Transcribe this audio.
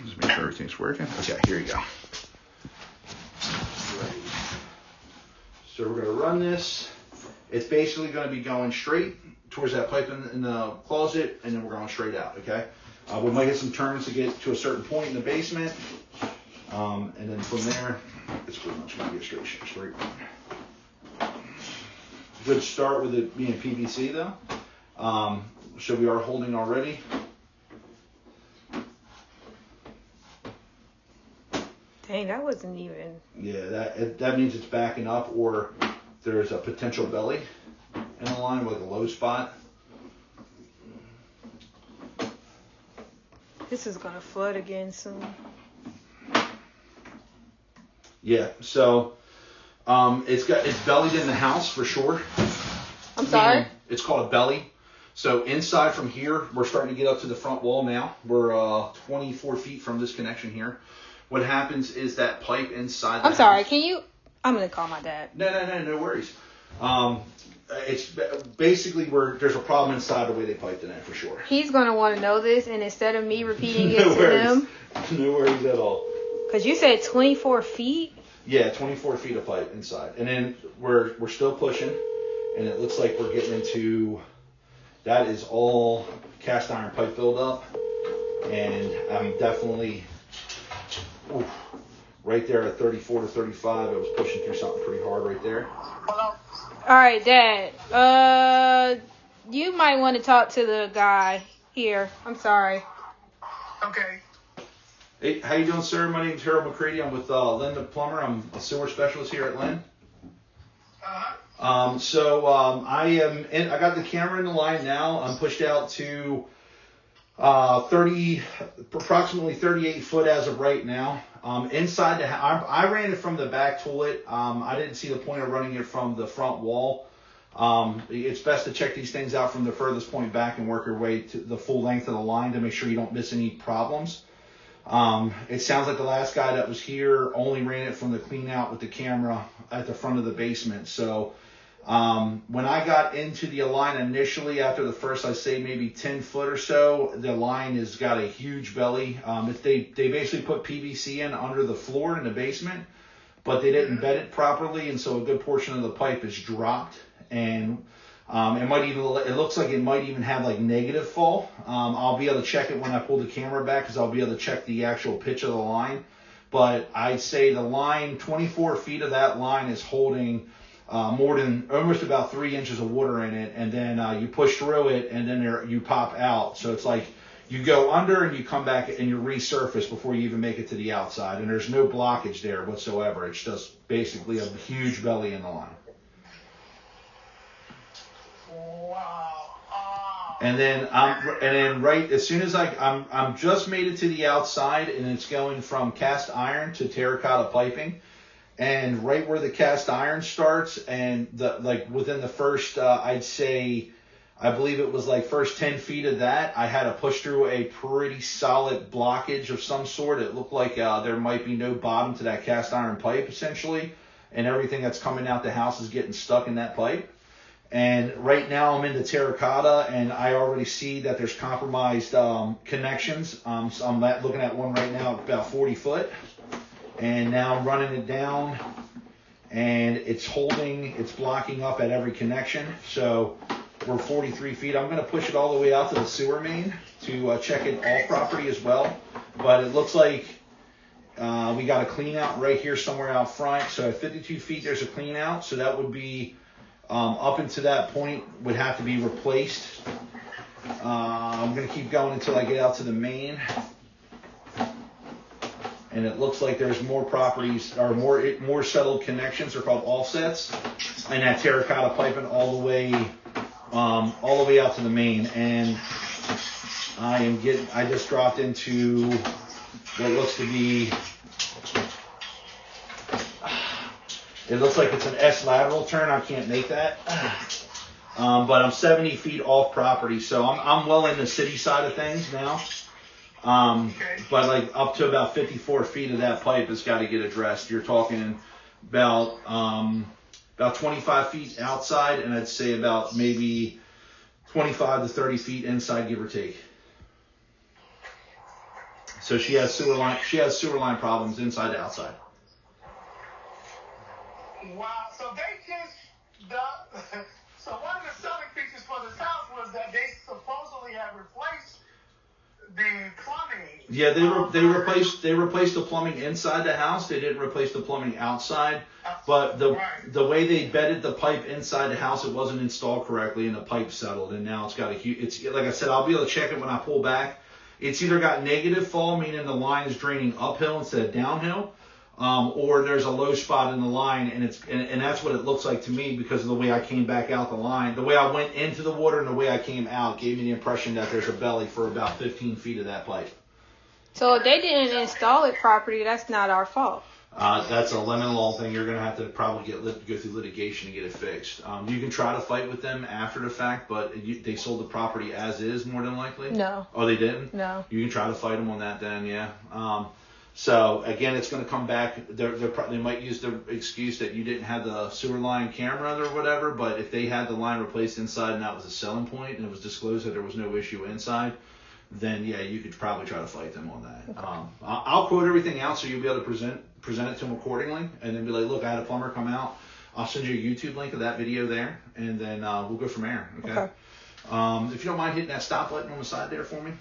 Just make sure everything's working. Okay, here you go. So we're going to run this. It's basically going to be going straight towards that pipe in the closet, and then we're going straight out, okay? We might get some turns to get to a certain point in the basement, and then from there, it's pretty much going to be a straight run. Good start with it being PVC, though. So we are holding already. Dang, that wasn't even... Yeah, that means it's backing up, or there's a potential belly in the line with a low spot. This is going to flood again soon. Yeah, so it's bellied in the house for sure. I'm sorry? It's called a belly. So inside from here, we're starting to get up to the front wall now. We're 24 feet from this connection here. What happens is that pipe inside the I'm sorry, house, I'm going to call my dad. No worries. It's basically where there's a problem inside the way they piped it in for sure. He's going to want to know this, and instead of me repeating it No to worries. him. No worries at all. Because you said 24 feet? Yeah, 24 feet of pipe inside. And then we're still pushing, and it looks like we're getting into, that is all cast iron pipe buildup. And I'm definitely, right there at 34 to 35, I was pushing through something pretty hard right there. Hello? All right, Dad. You might want to talk to the guy here. I'm sorry. Okay. Hey, how you doing, sir? My name's Harold McCready. I'm with Lynn the Plumber. I'm a sewer specialist here at Lynn. I got the camera in the line now. I'm pushed out to approximately 38 foot as of right now. Inside the house, I ran it from the back toilet. I didn't see the point of running it from the front wall. It's best to check these things out from the furthest point back and work your way to the full length of the line to make sure you don't miss any problems. It sounds like the last guy that was here only ran it from the clean out with the camera at the front of the basement. So when I got into the line initially, after the first, I say maybe 10 foot or so, the line has got a huge belly. They basically put PVC in under the floor in the basement, but they didn't bed it properly, and so a good portion of the pipe is dropped, and it looks like it might even have like negative fall. I'll be able to check it when I pull the camera back, because I'll be able to check the actual pitch of the line. But I'd say the line, 24 feet of that line is holding more than almost about 3 inches of water in it, and then you push through it, and then you pop out. So it's like you go under and you come back and you resurface before you even make it to the outside, and there's no blockage there whatsoever. It's just basically a huge belly in the line. Wow. And then right as soon as I'm just made it to the outside, and it's going from cast iron to terracotta piping. And right where the cast iron starts, and within the first, I'd say, I believe it was like first 10 feet of that, I had to push through a pretty solid blockage of some sort. It looked like there might be no bottom to that cast iron pipe, essentially, and everything that's coming out the house is getting stuck in that pipe. And right now I'm in the terracotta, and I already see that there's compromised connections. So I'm looking at one right now about 40 foot. And now I'm running it down, and it's blocking up at every connection. So we're 43 feet. I'm going to push it all the way out to the sewer main to check it all property as well. But it looks like we got a clean out right here somewhere out front. So at 52 feet, there's a clean out. So that would be up into that point would have to be replaced. I'm going to keep going until I get out to the main. And it looks like there's more properties, or more settled connections. They're called offsets, and that terracotta piping all the way out to the main. And I just dropped into what looks to be, it looks like it's an S lateral turn. I can't make that, but I'm 70 feet off property, so I'm well in the city side of things now. But like up to about 54 feet of that pipe has got to get addressed. You're talking about 25 feet outside, and I'd say about maybe 25 to 30 feet inside, give or take. So she has sewer line problems inside to outside. Wow. So they just so one of the selling features for this house was that they supposedly have replaced the plumbing. Yeah, they replaced the plumbing inside the house. They didn't replace the plumbing outside. But the way they bedded the pipe inside the house, it wasn't installed correctly, and the pipe settled. And now it's got a huge. It's like I said, I'll be able to check it when I pull back. It's either got negative fall, meaning the line is draining uphill instead of downhill, or there's a low spot in the line, and that's what it looks like to me because of the way I came back out the line. The way I went into the water and the way I came out gave me the impression that there's a belly for about 15 feet of that pipe. So if they didn't install it properly, that's not our fault. That's a lemon law thing. You're going to have to probably go through litigation to get it fixed. You can try to fight with them after the fact, but they sold the property as is more than likely. No. Oh, they didn't? No. You can try to fight them on that then, yeah. So again, it's going to come back. They might use the excuse that you didn't have the sewer line camera or whatever, but if they had the line replaced inside and that was a selling point and it was disclosed that there was no issue inside, then yeah, you could probably try to fight them on that. Okay. I'll quote everything out so you'll be able to present it to them accordingly, and then be like, look, I had a plumber come out. I'll send you a YouTube link of that video there, and then we'll go from there. Okay. If you don't mind hitting that stop button on the side there for me.